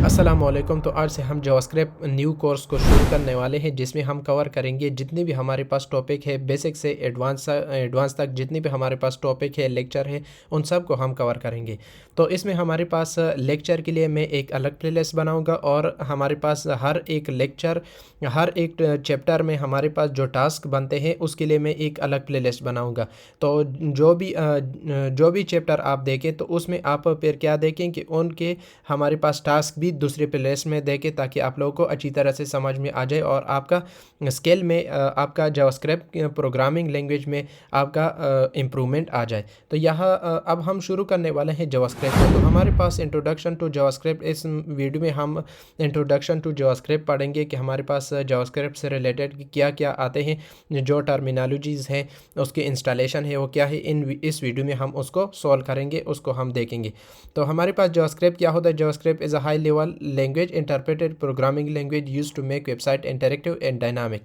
अस्सलामुअलैकुम। तो आज से हम जावास्क्रिप्ट न्यू कोर्स को शुरू करने वाले हैं, जिसमें हम कवर करेंगे जितने भी हमारे पास टॉपिक है, बेसिक से एडवांस तक जितने भी हमारे पास टॉपिक है, लेक्चर है, उन सब को हम कवर करेंगे। तो इसमें हमारे पास लेक्चर के लिए मैं एक अलग प्लेलिस्ट बनाऊंगा और हमारे पास हर एक लेक्चर, हर एक चैप्टर में हमारे पास जो टास्क बनते हैं उसके लिए मैं एक अलग प्लेलिस्ट बनाऊंगा। तो जो भी चैप्टर आप देखें तो उसमें आप फिर क्या देखें कि उनके हमारे पास टास्क भी दूसरे प्लेलिस्ट में देखें, ताकि आप लोगों को अच्छी तरह से समझ में आ जाए और आपका स्किल में आपका जावास्क्रिप्ट प्रोग्रामिंग लैंग्वेज में आपका इम्प्रूवमेंट आ जाए। तो यहाँ अब हम शुरू करने वाले हैं जावास्क्रिप्ट में। तो हमारे पास इंट्रोडक्शन टू जावास्क्रिप्ट, इस वीडियो में हम इंट्रोडक्शन टू जावास्क्रिप्ट पढ़ेंगे कि हमारे पास जावास्क्रिप्ट से रिलेटेड क्या क्या आते हैं, जो टर्मिनोलॉजीज़ हैं, उसके इंस्टॉलेशन है वो क्या है, इस वीडियो में हम उसको सॉल्व करेंगे, उसको हम देखेंगे। तो हमारे पास जावास्क्रिप्ट क्या होता है। JavaScript is a high level language interpreted programming language used to make website interactive and dynamic.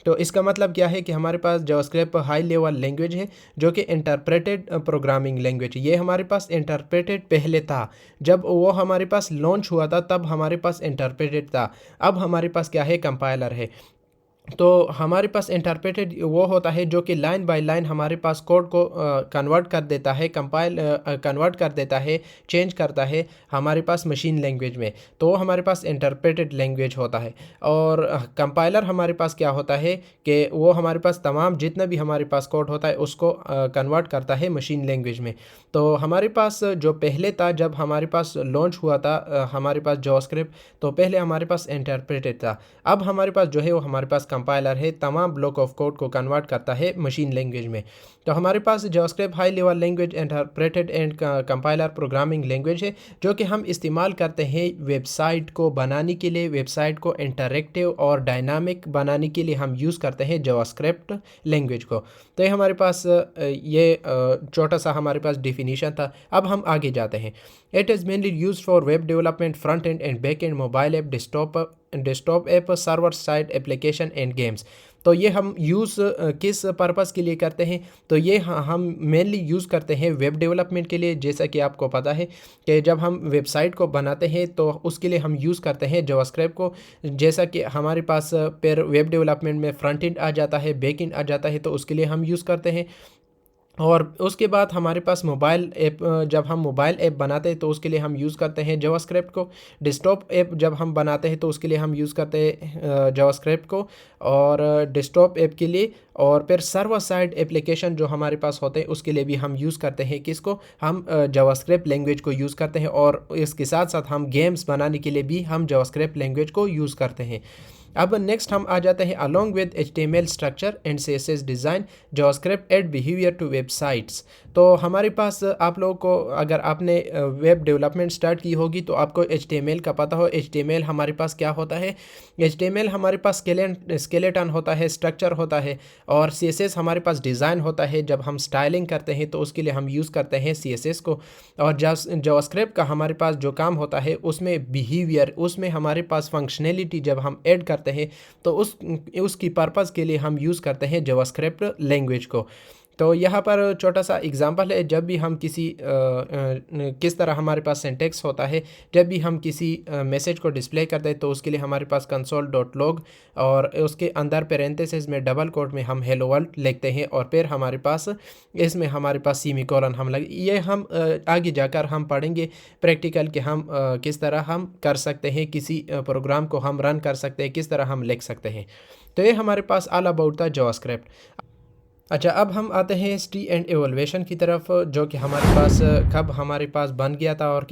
तो इसका मतलब क्या है कि हमारे पास जावास्क्रिप्ट हाई लेवल लैंग्वेज है, जो कि इंटरप्रेटेड प्रोग्रामिंग लैंग्वेज है। ये हमारे पास इंटरप्रेटेड पहले था, जब वो हमारे पास लॉन्च हुआ था तब हमारे पास इंटरप्रेटेड था। अब हमारे पास क्या है, कंपाइलर है। तो हमारे पास इंटरप्रेटेड वो होता है जो कि लाइन बाय लाइन हमारे पास कोड को कन्वर्ट कर देता है, कन्वर्ट कर देता है, चेंज करता है हमारे पास मशीन लैंग्वेज में। तो वो हमारे पास इंटरप्रेटेड लैंग्वेज होता है। और कंपाइलर हमारे पास क्या होता है कि वो हमारे पास तमाम जितना भी हमारे पास कोड होता है उसको कन्वर्ट करता है मशीन लैंग्वेज में। तो हमारे पास जो पहले था, जब हमारे पास लॉन्च हुआ था हमारे पास जावास्क्रिप्ट, तो पहले हमारे पास इंटरप्रेटेड था। अब हमारे पास जो है वो हमारे पास कंपाइलर है, तमाम ब्लॉक ऑफ कोड को कन्वर्ट करता है मशीन लैंग्वेज में। तो हमारे पास JavaScript high level language interpreted and compiler programming language है, जो कि हम इस्तेमाल करते हैं वेबसाइट को बनाने के लिए। वेबसाइट को इंटरेक्टिव और डायनामिक बनाने के लिए हम यूज़ करते हैं जावास्क्रिप्ट लैंग्वेज को। तो ये हमारे पास ये छोटा सा हमारे पास डिफिनीशन था। अब हम आगे जाते हैं। It is mainly use for web development, front end back and, mobile app, desktop app, server side application and games. तो ये हम यूज़ किस पर्पस के लिए करते हैं, तो ये हम मेनली यूज़ करते हैं वेब डेवलपमेंट के लिए। जैसा कि आपको पता है कि जब हम वेबसाइट को बनाते हैं तो उसके लिए हम यूज़ करते हैं जावास्क्रिप्ट को। जैसा कि हमारे पास फिर वेब डेवलपमेंट में फ्रंट एंड आ जाता है, बैक एंड आ जाता है, तो उसके लिए हम यूज़ करते हैं। और उसके बाद हमारे पास मोबाइल ऐप, जब हम मोबाइल ऐप बनाते हैं तो उसके लिए हम यूज़ करते हैं जावास्क्रिप्ट को। डेस्कटॉप ऐप जब हम बनाते हैं तो उसके लिए हम यूज़ करते हैं जावास्क्रिप्ट को, और डेस्कटॉप ऐप के लिए। और फिर सर्वर साइड एप्लीकेशन जो हमारे पास होते हैं उसके लिए भी हम यूज़ करते हैं किसको, हम जावास्क्रिप्ट लैंग्वेज को यूज़ करते हैं। और इसके साथ साथ हम गेम्स बनाने के लिए भी हम जावास्क्रिप्ट लैंग्वेज को यूज़ करते हैं। अब नेक्स्ट हम आ जाते हैं along with HTML structure and CSS design, JavaScript add behaviour to websites. तो हमारे पास आप लोगों को, अगर आपने वेब डेवलपमेंट स्टार्ट की होगी तो आपको HTML का पता हो। HTML हमारे पास क्या होता है, HTML हमारे पास स्केलेटन होता है, स्ट्रक्चर होता है। और CSS हमारे पास डिज़ाइन होता है। जब हम स्टाइलिंग करते हैं तो उसके लिए हम यूज़ करते हैं CSS को। और जावास्क्रिप्ट का हमारे पास जो काम होता है उसमें बिहेवियर, उसमें हमारे पास फंक्शनैलिटी जब हम ऐड करते हैं तो उसकी पर्पज़ के लिए हम यूज़ करते हैं जावास्क्रिप्ट लैंग्वेज को। तो यहाँ पर छोटा सा एग्जांपल है, जब भी हम किस तरह हमारे पास सिंटेक्स होता है, जब भी हम किसी मैसेज को डिस्प्ले करते हैं तो उसके लिए हमारे पास console.log, और उसके अंदर पैरेंथेसिस में डबल कोट में हम हेलो वर्ल्ड लिखते हैं, और फिर हमारे पास इसमें हमारे पास सेमीकोलन हम लग, ये हम आगे जाकर हम पढ़ेंगे प्रैक्टिकल कि हम किस तरह हम कर सकते हैं, किसी प्रोग्राम को हम रन कर सकते हैं, किस तरह हम लिख सकते हैं। तो ये हमारे पास ऑल अबाउट था जावास्क्रिप्ट। अच्छा, अब हम आते हैं हिस्ट्री एंड एवोल्यूशन की तरफ, जो कि हमारे पास कब हमारे पास बन गया था और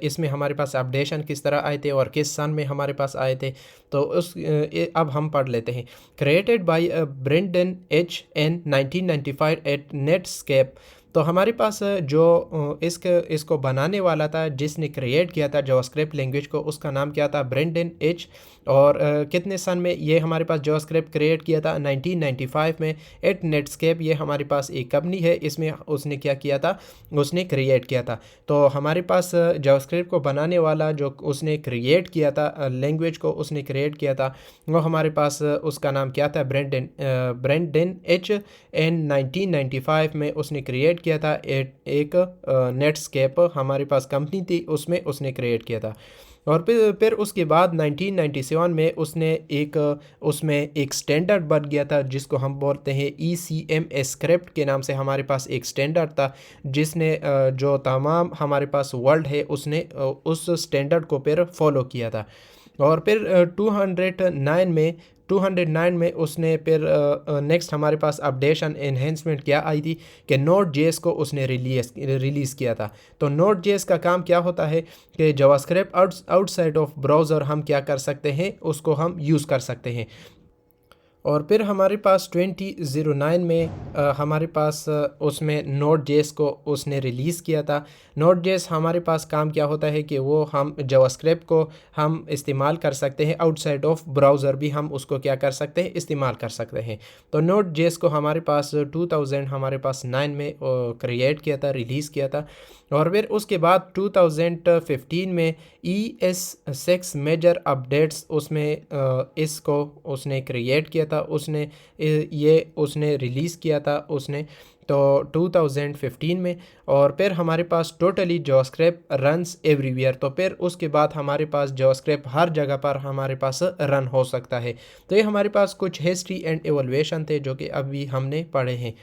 इसमें हमारे पास अपडेशन किस तरह आए थे और किस सन में हमारे पास आए थे। तो अब हम पढ़ लेते हैं। Created by Brendan Eich in 1995 at Netscape. तो हमारे पास जो इसको बनाने वाला था, जिसने क्रिएट किया था जावास्क्रिप्ट लैंग्वेज को, उसका नाम क्या था, ब्रेंडन एच। और कितने सन में ये हमारे पास जावास्क्रिप्ट क्रिएट किया था, 1995 में एट नेटस्केप। ये हमारे पास एक कंपनी है, इसमें उसने क्या किया था, उसने क्रिएट किया था। तो हमारे पास जावास्क्रिप्ट को बनाने वाला जो उसने क्रिएट किया था, लैंग्वेज को उसने क्रिएट किया था, वो हमारे पास उसका नाम क्या था, ब्रेंडन एच एन 1995 में उसने क्रिएट किया था, एक नेटस्केप हमारे पास कंपनी थी, उसमें उसने क्रिएट किया था। और फिर उसके बाद 1997 में उसने उसमें एक स्टैंडर्ड बन गया था जिसको हम बोलते हैं ECM स्क्रिप्ट के नाम से। हमारे पास एक स्टैंडर्ड था जिसने जो तमाम हमारे पास वर्ल्ड है उसने उस स्टैंडर्ड को फिर फॉलो किया था। और फिर 209 में उसने फिर नेक्स्ट हमारे पास अपडेशन एनहेंसमेंट क्या आई थी कि नोड जेएस को उसने रिलीज़ किया था। तो नोड जेएस का काम क्या होता है कि जावास्क्रिप्ट आउटसाइड ऑफ ब्राउज़र हम क्या कर सकते हैं, उसको हम यूज़ कर सकते हैं। और फिर हमारे पास 2009 में हमारे पास उसमें नोड जेएस को उसने रिलीज़ किया था। नोड जेएस हमारे पास काम क्या होता है कि वो हम जावास्क्रिप्ट को हम इस्तेमाल कर सकते हैं, आउटसाइड ऑफ ब्राउज़र भी हम उसको क्या कर सकते हैं, इस्तेमाल कर सकते हैं। तो नोड जेएस को हमारे पास 2000 हमारे पास 9 में क्रिएट किया था, रिलीज़ किया था। और फिर उसके बाद 2015 में ES6 मेजर अपडेट्स उसमें इसको उसने क्रिएट किया था, उसने रिलीज़ किया था उसने तो 2015 में। और फिर हमारे पास टोटली जावास्क्रिप्ट रन्स एवरीवेयर, तो फिर उसके बाद हमारे पास जावास्क्रिप्ट हर जगह पर हमारे पास रन हो सकता है। तो ये हमारे पास कुछ हिस्ट्री एंड एवोल्यूशन थे जो कि अभी हमने पढ़े हैं।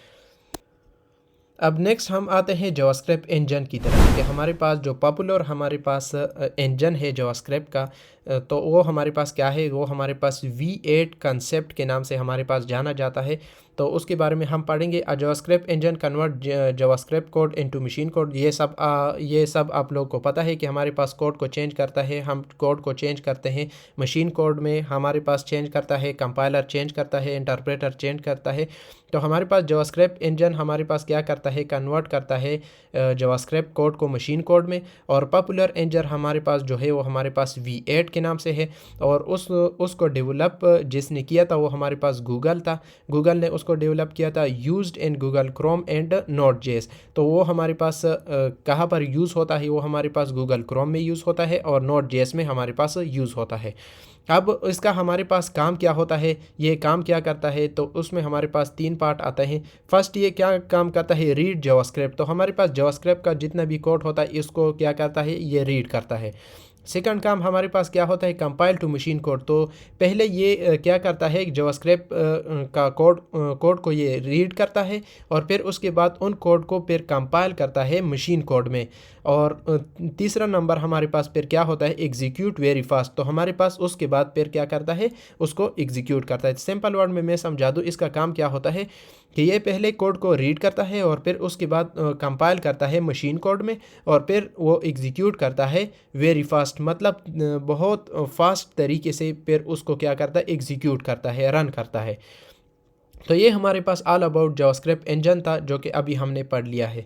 अब नेक्स्ट हम आते हैं जावास्क्रिप्ट इंजन की तरफ कि हमारे पास जो पॉपुलर हमारे पास इंजन है जावास्क्रिप्ट का, तो वो हमारे पास क्या है, वो हमारे पास V8 कंसेप्ट के नाम से हमारे पास जाना जाता है। तो उसके बारे में हम पढ़ेंगे। JavaScript engine convert JavaScript code into machine code. ये सब आप लोग को पता है कि हमारे पास कोड को चेंज करता है, हम कोड को चेंज करते हैं मशीन कोड में, हमारे पास चेंज करता है कंपाइलर, चेंज करता है इंटरप्रेटर, चेंज करता है। तो हमारे पास जावास्क्रिप्ट इंजन हमारे पास क्या करता है, कन्वर्ट करता है जावास्क्रिप्ट कोड को मशीन कोड में। और पॉपुलर इंजन हमारे पास जो है वो हमारे पास V8 के नाम से है। और उसको डेवलप जिसने किया था वो हमारे पास गूगल था, गूगल ने उसको डेवलप किया था, used in Google Chrome and node JS. तो वो हमारे पास कहाँ पर यूज़ होता है, वो हमारे पास गूगल क्रोम में यूज़ होता है और नोड जेएस में हमारे पास यूज़ होता है। अब इसका हमारे पास काम क्या होता है, ये काम क्या करता है, तो उसमें हमारे पास 3 पार्ट आते हैं। फर्स्ट ये क्या काम करता है, रीड जावास्क्रिप्ट। तो हमारे पास जावास्क्रिप्ट का जितना भी कोड होता है इसको क्या करता है, ये रीड करता है। सेकंड काम हमारे पास क्या होता है, कंपाइल टू मशीन कोड। तो पहले ये क्या करता है, जावास्क्रिप्ट का कोड को ये रीड करता है और फिर उसके बाद उन कोड को फिर कंपाइल करता है मशीन कोड में। और तीसरा नंबर हमारे पास फिर क्या होता है, एग्जीक्यूट वेरी फास्ट। तो हमारे पास उसके बाद फिर क्या करता है, उसको एग्जीक्यूट करता है। सिंपल वर्ड में मैं समझा दूँ, इसका काम क्या होता है कि ये पहले कोड को रीड करता है और फिर उसके बाद कंपाइल करता है मशीन कोड में और फिर वो एग्जीक्यूट करता है वेरी फास्ट, मतलब बहुत फास्ट तरीके से फिर उसको क्या करता है, एग्जीक्यूट करता है, रन करता है। तो ये हमारे पास ऑल अबाउट जावास्क्रिप्ट इंजन था जो कि अभी हमने पढ़ लिया है।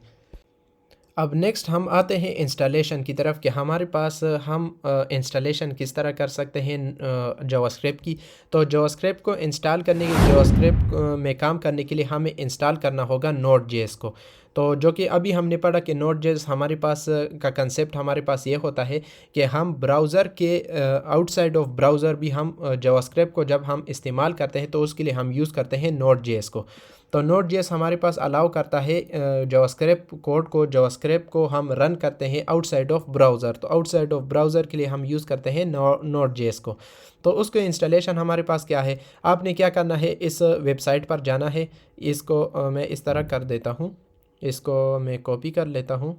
अब नेक्स्ट हम आते हैं इंस्टॉलेशन की तरफ कि हमारे पास हम इंस्टॉलेशन किस तरह कर सकते हैं जावास्क्रिप्ट की। तो जावास्क्रिप्ट को इंस्टॉल करने के जावास्क्रिप्ट में काम करने के लिए हमें इंस्टॉल करना होगा नोड जेएस को। तो जो कि अभी हमने पढ़ा कि नोड जेएस हमारे पास का कंसेप्ट हमारे पास ये होता है कि हम ब्राउज़र के आउटसाइड ऑफ ब्राउज़र भी हम जावास्क्रिप्ट को जब हम इस्तेमाल करते हैं तो उसके लिए हम यूज़ करते हैं नोड जेएस को। तो नोड जेएस हमारे पास अलाउ करता है जावास्क्रिप्ट कोड को, जावास्क्रिप्ट को हम रन करते हैं आउटसाइड ऑफ ब्राउज़र। तो आउटसाइड ऑफ ब्राउज़र के लिए हम यूज़ करते हैं नोड जेएस को। तो उसके इंस्टॉलेशन हमारे पास क्या है, आपने क्या करना है, इस वेबसाइट पर जाना है। इसको मैं इस तरह कर देता हूँ, इसको मैं कॉपी कर लेता हूँ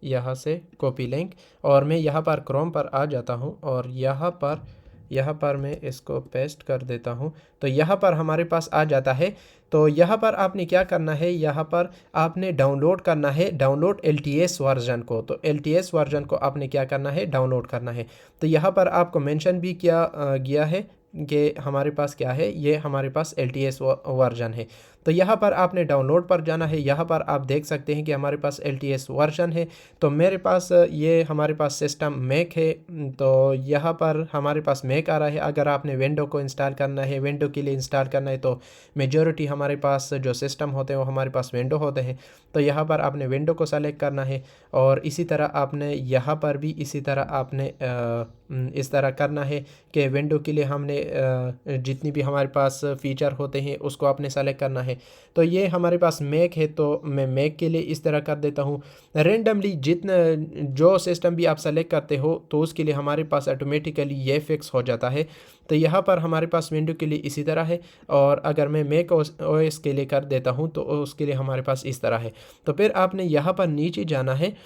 यहाँ से, कॉपी लिंक, और मैं यहाँ पर क्रोम पर आ जाता हूँ और यहाँ पर मैं इसको पेस्ट कर देता हूँ। तो यहाँ पर हमारे पास आ जाता है। तो यहाँ पर आपने क्या करना है, यहाँ पर आपने डाउनलोड करना है, डाउनलोड LTS वर्जन को। तो LTS वर्जन को आपने क्या करना है, डाउनलोड करना है। तो यहाँ पर आपको मेंशन भी किया गया है कि हमारे पास क्या है, ये हमारे पास LTS वर्जन है। तो यहाँ पर आपने डाउनलोड पर जाना है। यहाँ पर आप देख सकते हैं कि हमारे पास LTS वर्जन है। तो मेरे पास ये हमारे पास सिस्टम मैक है, तो यहाँ पर हमारे पास मैक आ रहा है। अगर आपने विंडो को इंस्टॉल करना है, विंडो के लिए इंस्टॉल करना है, तो मेजॉरिटी हमारे पास जो सिस्टम होते हैं वो हमारे पास विंडो होते हैं। तो यहाँ पर आपने विंडो को सेलेक्ट करना है और इसी तरह आपने यहाँ पर भी इसी तरह आपने इस तरह करना है कि विंडो के लिए हमने जितनी भी हमारे पास फ़ीचर होते हैं उसको आपने सेलेक्ट करना है। है। तो ये हमारे पास मैक है, तो मैं मैक के लिए इस तरह कर देता हूँ। रेंडमली जितना जो सिस्टम भी आप सेलेक्ट करते हो तो उसके लिए हमारे पास ऑटोमेटिकली ये फिक्स हो जाता है। तो यहाँ पर हमारे पास विंडो के लिए इसी तरह है, और अगर मैं मैक ओएस के लिए कर देता हूँ तो उसके लिए हमारे पास इस तरह है। तो फिर आपने यहाँ पर नीचे जाना है,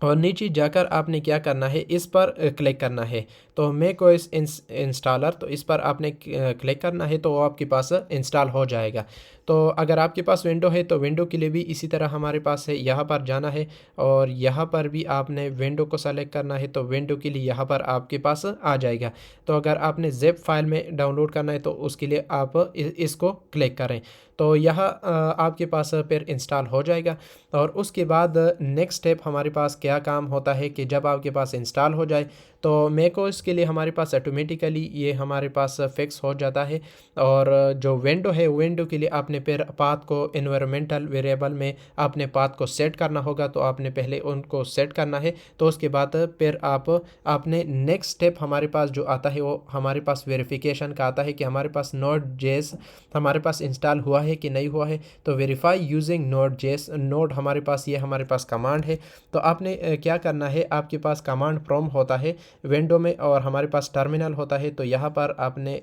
और नीचे जाकर आपने क्या करना है, इस पर क्लिक करना है। तो मैक ओएस इंस्टॉलर, तो इस पर आपने क्लिक करना है तो वो आपके पास इंस्टॉल हो जाएगा। तो अगर आपके पास विंडो है तो विंडो के लिए भी इसी तरह हमारे पास है, यहाँ पर जाना है और यहाँ पर भी आपने विंडो को सेलेक्ट करना है, तो विंडो के लिए यहाँ पर आपके पास आ जाएगा। तो अगर आपने ज़िप फाइल में डाउनलोड करना है तो उसके लिए आप इसको क्लिक करें, तो यह आपके पास फिर इंस्टॉल हो जाएगा। और उसके बाद नेक्स्ट स्टेप हमारे पास क्या काम होता है कि जब आपके पास इंस्टॉल हो जाए तो मैकओएस के लिए हमारे पास ऑटोमेटिकली ये हमारे पास फिक्स हो जाता है। और जो विंडो है, विंडो के लिए आपने फिर पाथ को एनवायरमेंटल वेरिएबल में आपने पाथ को सेट करना होगा, तो आपने पहले उनको सेट करना है। तो उसके बाद फिर आपने नेक्स्ट स्टेप हमारे पास जो आता है वो हमारे पास वेरिफिकेशन का आता है कि हमारे पास Node.js हमारे पास इंस्टॉल हुआ है कि नहीं हुआ है। तो वेरीफाई यूजिंग Node.js, नोड हमारे पास ये हमारे पास कमांड है। तो आपने क्या करना है, आपके पास कमांड प्रॉम्प्ट होता है विंडो में और हमारे पास टर्मिनल होता है। तो यहाँ पर आपने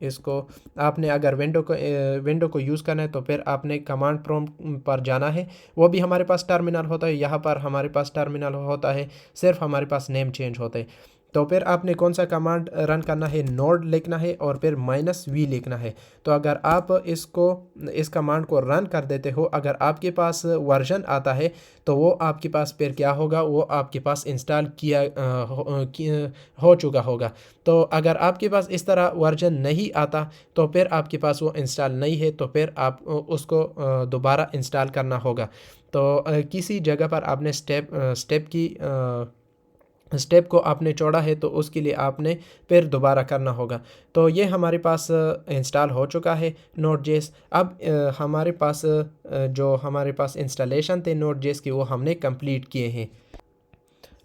इसको आपने अगर विंडो को यूज़ करना है तो फिर आपने कमांड प्रॉम्प्ट पर जाना है। वो भी हमारे पास टर्मिनल होता है, यहाँ पर हमारे पास टर्मिनल होता है, सिर्फ हमारे पास नेम चेंज होते हैं। तो फिर आपने कौन सा कमांड रन करना है, नोड लिखना है और फिर -v लिखना है। तो अगर आप इस कमांड को रन कर देते हो, अगर आपके पास वर्जन आता है तो वो आपके पास फिर क्या होगा, वो आपके पास इंस्टॉल हो चुका होगा। तो अगर आपके पास इस तरह वर्जन नहीं आता तो फिर आपके पास वो इंस्टॉल नहीं है, तो फिर आप उसको दोबारा इंस्टॉल करना होगा। तो किसी जगह पर आपने स्टेप को आपने छोड़ा है तो उसके लिए आपने फिर दोबारा करना होगा। तो ये हमारे पास इंस्टॉल हो चुका है Node.js। अब हमारे पास जो हमारे पास इंस्टॉलेशन थे Node.js की वो हमने कंप्लीट किए हैं।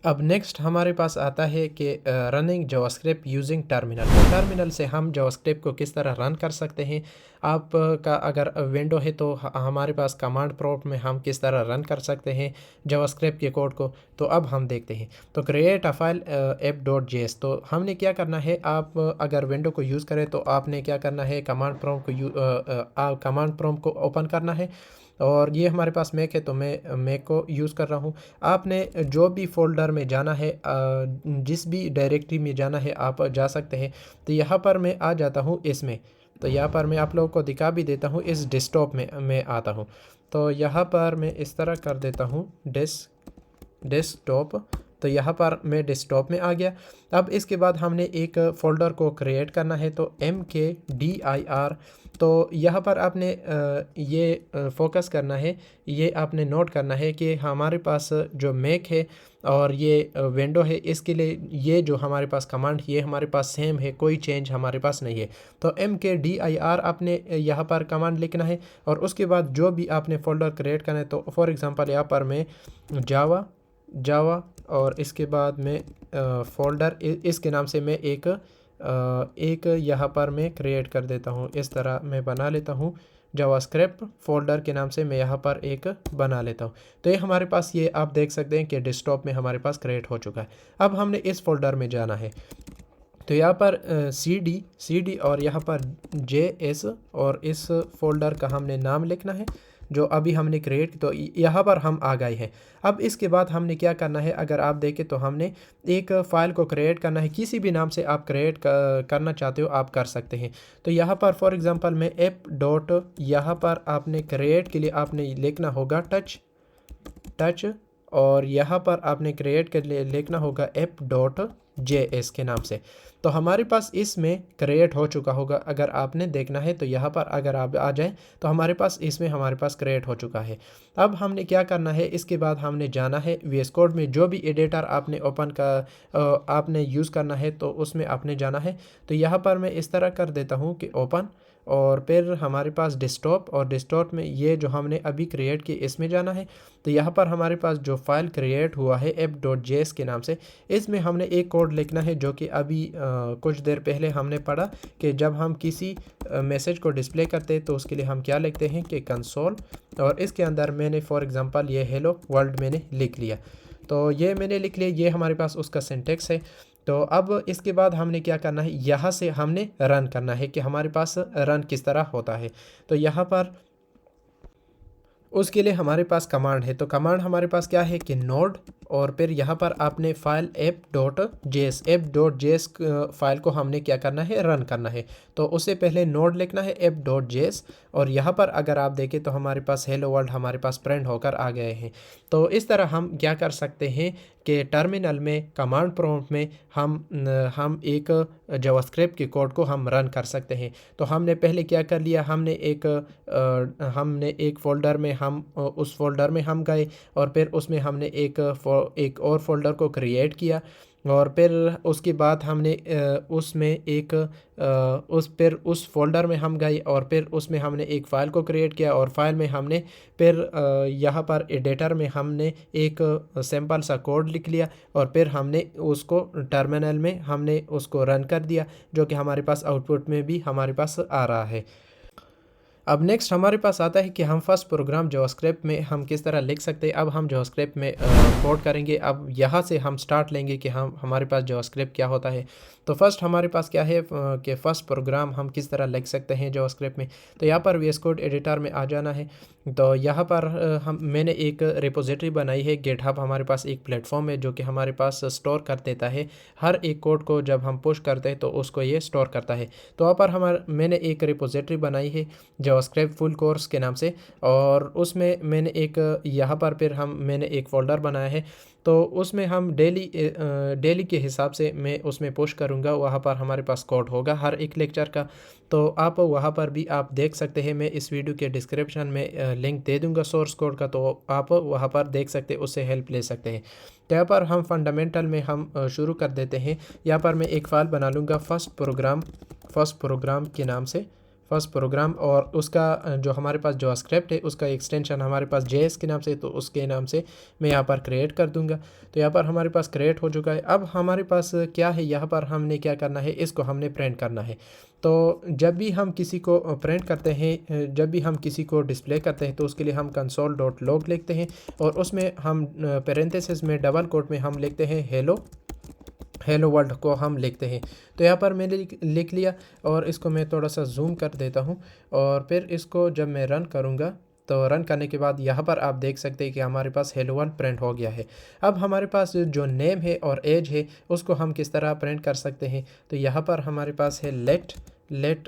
अब नेक्स्ट हमारे पास आता है कि running JavaScript using terminal. Terminal से हम जावास्क्रिप्ट को किस तरह रन कर सकते हैं। आपका अगर विंडो है तो हमारे पास कमांड प्रॉम्प्ट में हम किस तरह रन कर सकते हैं जावास्क्रिप्ट के कोड को। तो अब हम देखते हैं। तो क्रिएट अ फाइल app.js, तो हमने क्या करना है, आप अगर विंडो को यूज़ करें तो आपने क्या करना है, कमांड प्रॉम्प्ट को ओपन करना है। और ये हमारे पास मैक है तो मैं मैक को यूज़ कर रहा हूँ। आपने जो भी फोल्डर में जाना है, जिस भी डायरेक्टरी में जाना है आप जा सकते हैं। तो यहाँ पर मैं आ जाता हूँ इसमें, तो यहाँ पर मैं आप लोगों को दिखा भी देता हूँ, इस डेस्कटॉप में मैं आता हूँ। तो यहाँ पर मैं इस तरह कर देता हूँ डेस्कटॉप। तो यहाँ पर मैं डेस्कटॉप में आ गया। अब इसके बाद हमने एक फ़ोल्डर को क्रिएट करना है, तो mkdir। तो यहाँ पर आपने ये फोकस करना है, ये आपने नोट करना है कि हमारे पास जो मैक है और ये विंडो है, इसके लिए ये जो हमारे पास कमांड ये हमारे पास सेम है, कोई चेंज हमारे पास नहीं है। तो mkdir आपने यहाँ पर कमांड लिखना है और उसके बाद जो भी आपने फ़ोल्डर क्रिएट करना है। तो फॉर एग्ज़ाम्पल यहाँ पर मैं जावा और इसके बाद में फ़ोल्डर इसके नाम से मैं एक यहाँ पर मैं क्रिएट कर देता हूँ। इस तरह मैं बना लेता हूँ, जावास्क्रिप्ट फ़ोल्डर के नाम से मैं यहाँ पर एक बना लेता हूँ। तो ये हमारे पास, ये आप देख सकते हैं कि डेस्कटॉप में हमारे पास क्रिएट हो चुका है। अब हमने इस फोल्डर में जाना है, तो यहाँ पर cd और यहाँ पर js और इस फोल्डर का हमने नाम लिखना है जो अभी हमने क्रिएट। तो यहाँ पर हम आ गए हैं। अब इसके बाद हमने क्या करना है, अगर आप देखें तो हमने एक फ़ाइल को क्रिएट करना है, किसी भी नाम से आप क्रिएट करना चाहते हो आप कर सकते हैं। तो यहाँ पर फॉर एग्ज़ाम्पल मैं यहाँ पर आपने क्रिएट के लिए आपने लिखना होगा टच और यहाँ पर आपने क्रिएट के लिए लिखना होगा app.js के नाम से। तो हमारे पास इसमें क्रिएट हो चुका होगा, अगर आपने देखना है तो यहाँ पर अगर आप आ जाएं तो हमारे पास इसमें हमारे पास क्रिएट हो चुका है। अब हमने क्या करना है, इसके बाद हमने जाना है VS कोड में, जो भी एडिटर आपने आपने यूज़ करना है तो उसमें आपने जाना है। तो यहाँ पर मैं इस तरह कर देता हूँ कि ओपन, और फिर हमारे पास डेस्कटॉप, और डेस्कटॉप में ये जो हमने अभी क्रिएट की इसमें जाना है। तो यहाँ पर हमारे पास जो फाइल क्रिएट हुआ है app.js के नाम से, इसमें हमने एक कोड लिखना है जो कि अभी कुछ देर पहले हमने पढ़ा कि जब हम किसी मैसेज को डिस्प्ले करते हैं तो उसके लिए हम क्या लिखते हैं कि कंसोल, और इसके अंदर मैंने फॉर एग्जांपल ये हेलो वर्ल्ड मैंने लिख लिया। तो ये मैंने लिख लिया, ये हमारे पास उसका सिंटेक्स है। तो अब इसके बाद हमने क्या करना है, यहाँ से हमने रन करना है कि हमारे पास रन किस तरह होता है। तो यहाँ पर उसके लिए हमारे पास कमांड है। तो कमांड हमारे पास क्या है कि नोड, और फिर यहाँ पर आपने फाइल app.js फाइल को हमने क्या करना है, रन करना है। तो उससे पहले नोड लिखना है app.js, और यहाँ पर अगर आप देखें तो हमारे पास हेलो वर्ल्ड हमारे पास प्रिंट होकर आ गए हैं। तो इस तरह हम क्या कर सकते हैं कि टर्मिनल में कमांड प्रॉम्प्ट में हम एक जावास्क्रिप्ट के कोड को हम रन कर सकते हैं। तो हमने पहले क्या कर लिया, हमने एक फ़ोल्डर में उस फोल्डर में हम गए, और फिर उसमें हमने एक और फोल्डर को क्रिएट किया, और फिर उसके बाद हमने उसमें उस फोल्डर में हम गए, और फिर उसमें हमने एक फ़ाइल को क्रिएट किया, और फाइल में हमने फिर यहाँ पर एडिटर में हमने एक सिंपल सा कोड लिख लिया, और फिर हमने उसको टर्मिनल में हमने उसको रन कर दिया, जो कि हमारे पास आउटपुट में भी हमारे पास आ रहा है। अब नेक्स्ट हमारे पास आता है कि हम फर्स्ट प्रोग्राम जावास्क्रिप्ट में हम किस तरह लिख सकते हैं। अब हम जावास्क्रिप्ट में कोड करेंगे। अब यहाँ से हम स्टार्ट लेंगे कि हमारे पास जावास्क्रिप्ट क्या होता है। तो फर्स्ट हमारे पास क्या है कि फर्स्ट प्रोग्राम हम किस तरह लिख सकते हैं जावास्क्रिप्ट में। तो यहाँ पर VS कोड एडिटर में आ जाना है। तो यहाँ पर मैंने एक रिपोजिटरी बनाई है। गिटहब हमारे पास एक प्लेटफॉर्म है जो कि हमारे पास स्टोर कर देता है हर एक कोड को। जब हम पुश करते हैं तो उसको ये स्टोर करता है। तो वहाँ पर मैंने एक रिपोजिटरी बनाई है जावास्क्रिप्ट फुल कोर्स के नाम से, और उसमें मैंने यहाँ पर फिर मैंने एक फ़ोल्डर बनाया है। तो उसमें हम डेली के हिसाब से मैं उसमें पुश करूँगा। वहाँ पर हमारे पास कोड होगा हर एक लेक्चर का। तो आप वहाँ पर भी आप देख सकते हैं। मैं इस वीडियो के डिस्क्रिप्शन में लिंक दे दूँगा सोर्स कोड का, तो आप वहाँ पर देख सकते हैं, उससे हेल्प ले सकते हैं। तो यहाँ पर हम फंडामेंटल में हम शुरू कर देते हैं। यहाँ पर मैं एक फ़ाइल बना लूँगा फर्स्ट प्रोग्राम के नाम से, फर्स्ट प्रोग्राम, और उसका जो हमारे पास जावास्क्रिप्ट है उसका एक्सटेंशन हमारे पास JS के नाम से, तो उसके नाम से मैं यहाँ पर क्रिएट कर दूंगा। तो यहाँ पर हमारे पास क्रिएट हो चुका है। अब हमारे पास क्या है, यहाँ पर हमने क्या करना है, इसको हमने प्रिंट करना है। तो जब भी हम किसी को प्रिंट करते हैं, जब भी हम किसी को डिस्प्ले करते हैं, तो उसके लिए हम console.log लिखते हैं, और उसमें हम पेरेंथेसिस में डबल कोट में हम लिखते हैं हेलो वर्ल्ड को हम लिखते हैं। तो यहाँ पर मैंने लिख लिया, और इसको मैं थोड़ा सा जूम कर देता हूँ, और फिर इसको जब मैं रन करूँगा तो रन करने के बाद यहाँ पर आप देख सकते हैं कि हमारे पास हेलो वर्ल्ड प्रिंट हो गया है। अब हमारे पास जो नेम है और एज है उसको हम किस तरह प्रिंट कर सकते हैं। तो यहाँ पर हमारे पास है लेट,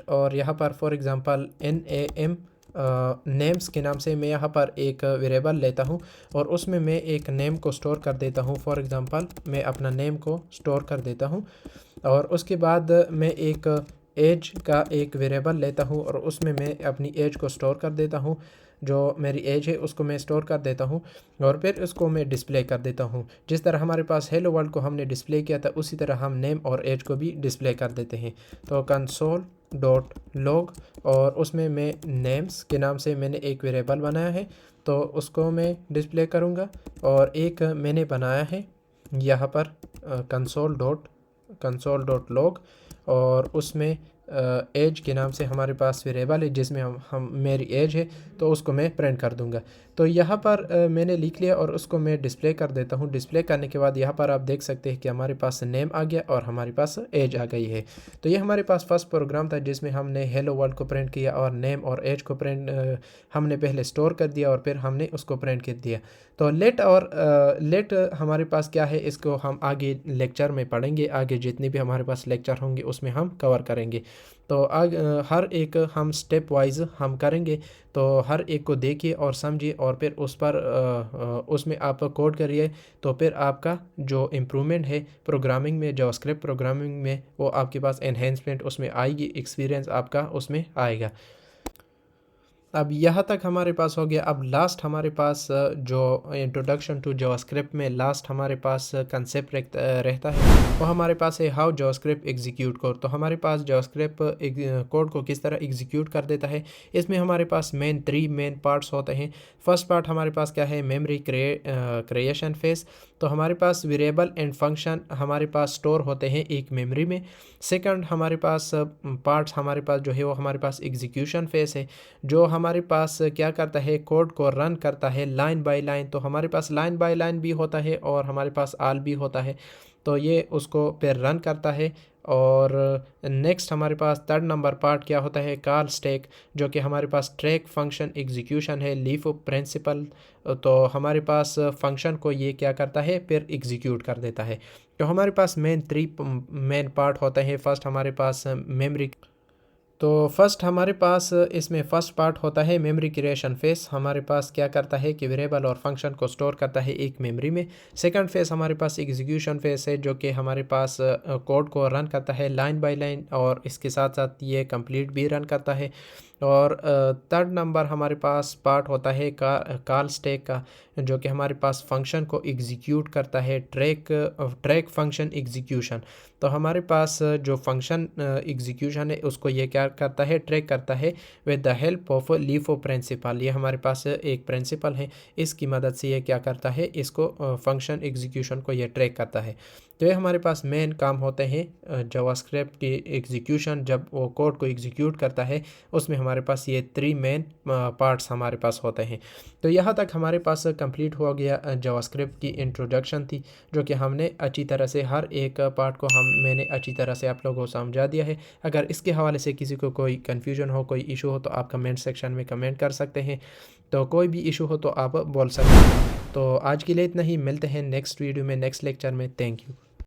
और यहाँ पर फॉर एग्ज़ाम्पल NAM नेम्स के नाम से मैं यहाँ पर एक वेरिएबल लेता हूँ, और उसमें मैं एक नेम को स्टोर कर देता हूँ। फॉर एग्ज़ाम्पल मैं अपना नेम को स्टोर कर देता हूँ, और उसके बाद मैं एक एज का एक वेरिएबल लेता हूँ, और उसमें मैं अपनी एज को स्टोर कर देता हूँ। जो मेरी एज है उसको मैं स्टोर कर देता हूँ, और फिर उसको मैं डिस्प्ले कर देता हूँ। जिस तरह हमारे पास हेलो वर्ल्ड को हमने डिस्प्ले किया था, उसी तरह हम नेम और एज को भी डिस्प्ले कर देते हैं। तो console.log, और उसमें मैं नेम्स के नाम से मैंने एक वेरिएबल बनाया है, तो उसको मैं डिस्प्ले करूँगा। और एक मैंने बनाया है यहाँ पर console.log, और उसमें एज के नाम से हमारे पास वेरिएबल है जिसमें हम मेरी एज है, तो उसको मैं प्रिंट कर दूंगा। तो यहाँ पर मैंने लिख लिया, और उसको मैं डिस्प्ले कर देता हूँ। डिस्प्ले करने के बाद यहाँ पर आप देख सकते हैं कि हमारे पास नेम आ गया और हमारे पास एज आ गई है। तो ये हमारे पास फर्स्ट प्रोग्राम था जिसमें हमने हेलो वर्ल्ड को प्रिंट किया, और नेम और एज को हमने पहले स्टोर कर दिया, और फिर हमने उसको प्रिंट कर दिया। तो लेट हमारे पास क्या है, इसको हम आगे लेक्चर में पढ़ेंगे। आगे जितने भी हमारे पास लेक्चर होंगे उसमें हम कवर करेंगे। तो हर एक हम स्टेप वाइज हम करेंगे। तो हर एक को देखिए और समझिए, और फिर उसमें आप कोड करिए। तो फिर आपका जो इम्प्रूवमेंट है प्रोग्रामिंग में, जावास्क्रिप्ट प्रोग्रामिंग में, वो आपके पास एनहेंसमेंट उसमें आएगी, एक्सपीरियंस आपका उसमें आएगा। अब यहाँ तक हमारे पास हो गया। अब लास्ट हमारे पास जो इंट्रोडक्शन टू जावास्क्रिप्ट में लास्ट हमारे पास कंसेप्ट रहता है, वो हमारे पास है हाउ जावास्क्रिप्ट एग्जीक्यूट कोड। तो हमारे पास जावास्क्रिप्ट कोड को किस तरह एग्जीक्यूट कर देता है, इसमें हमारे पास थ्री मेन पार्ट्स होते हैं। फर्स्ट पार्ट हमारे पास क्या है, मेमोरी क्रिएशन फेज। तो हमारे पास वेरिएबल एंड फंक्शन हमारे पास स्टोर होते हैं एक मेमोरी में। सेकंड हमारे पास पार्ट्स हमारे पास जो है वो हमारे पास एग्जीक्यूशन फेज है, जो हमारे पास क्या करता है, कोड को रन करता है लाइन बाय लाइन। तो हमारे पास लाइन बाय लाइन भी होता है और हमारे पास आल भी होता है, तो ये उसको फिर रन करता है। और नेक्स्ट हमारे पास थर्ड नंबर पार्ट क्या होता है, कॉल स्टैक, जो कि हमारे पास ट्रैक फंक्शन एग्जीक्यूशन है, लीफ प्रिंसिपल। तो हमारे पास फंक्शन को ये क्या करता है, फिर एग्जीक्यूट कर देता है। तो हमारे पास थ्री मेन पार्ट होते हैं। फर्स्ट हमारे पास मेमोरी। तो फर्स्ट हमारे पास इसमें फ़र्स्ट पार्ट होता है मेमोरी क्रिएशन फेस। हमारे पास क्या करता है कि वेरिएबल और फंक्शन को स्टोर करता है एक मेमोरी में। सेकंड फेस हमारे पास एग्जीक्यूशन फेस है, जो कि हमारे पास कोड को रन करता है लाइन बाय लाइन, और इसके साथ साथ ये कंप्लीट भी रन करता है। और थर्ड नंबर हमारे पास पार्ट होता है कॉल स्टैक का, जो कि हमारे पास फंक्शन को एग्जीक्यूट करता है, ट्रैक फंक्शन एग्जीक्यूशन। तो हमारे पास जो फंक्शन एग्जीक्यूशन है उसको ये क्या करता है, ट्रैक करता है with the help of LIFO principle. ये हमारे पास एक प्रिंसिपल है, इसकी मदद से ये क्या करता है, इसको फंक्शन एग्जीक्यूशन को ये ट्रैक करता है। तो ये हमारे पास मेन काम होते हैं जावास्क्रिप्ट की एग्जीक्यूशन। जब वो कोड को एग्जीक्यूट करता है उसमें हमारे पास ये थ्री मेन पार्ट्स हमारे पास होते हैं। तो यहाँ तक हमारे पास कंप्लीट हो गया जावास्क्रिप्ट की इंट्रोडक्शन थी, जो कि हमने अच्छी तरह से हर एक पार्ट को मैंने अच्छी तरह से आप लोगों को समझा दिया है। अगर इसके हवाले से किसी को कोई कन्फ्यूजन हो, कोई इशू हो, तो आप कमेंट सेक्शन में कमेंट कर सकते हैं। तो कोई भी इशू हो तो आप बोल सकते हैं। तो आज के लिए इतना ही, मिलते हैं नेक्स्ट वीडियो में, नेक्स्ट लेक्चर में। Thank you.